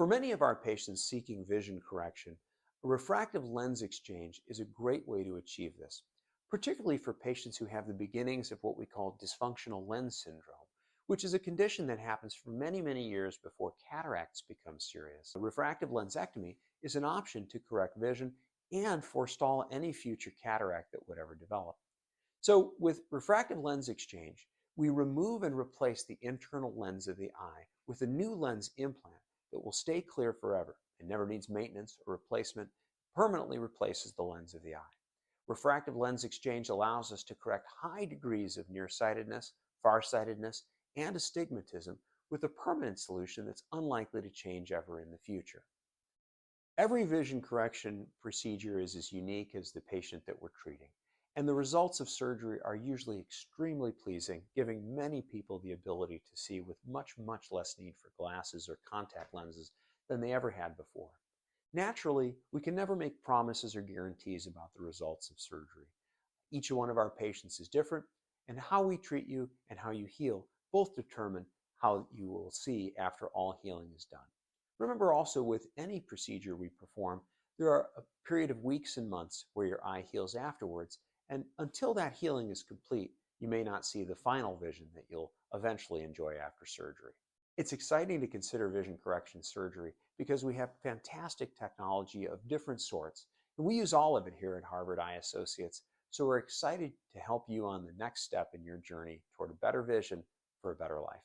For many of our patients seeking vision correction, a refractive lens exchange is a great way to achieve this, particularly for patients who have the beginnings of what we call dysfunctional lens syndrome, which is a condition that happens for many, many years before cataracts become serious. A refractive lensectomy is an option to correct vision and forestall any future cataract that would ever develop. So with refractive lens exchange, we remove and replace the internal lens of the eye with a new lens implant that will stay clear forever and never needs maintenance or replacement, permanently replaces the lens of the eye. Refractive lens exchange allows us to correct high degrees of nearsightedness, farsightedness, and astigmatism with a permanent solution that's unlikely to change ever in the future. Every vision correction procedure is as unique as the patient that we're treating, and the results of surgery are usually extremely pleasing, giving many people the ability to see with much, much less need for glasses or contact lenses than they ever had before. Naturally, we can never make promises or guarantees about the results of surgery. Each one of our patients is different, and how we treat you and how you heal both determine how you will see after all healing is done. Remember also, with any procedure we perform, there are a period of weeks and months where your eye heals afterwards, and until that healing is complete, you may not see the final vision that you'll eventually enjoy after surgery. It's exciting to consider vision correction surgery because we have fantastic technology of different sorts, and we use all of it here at Harvard Eye Associates, so we're excited to help you on the next step in your journey toward a better vision for a better life.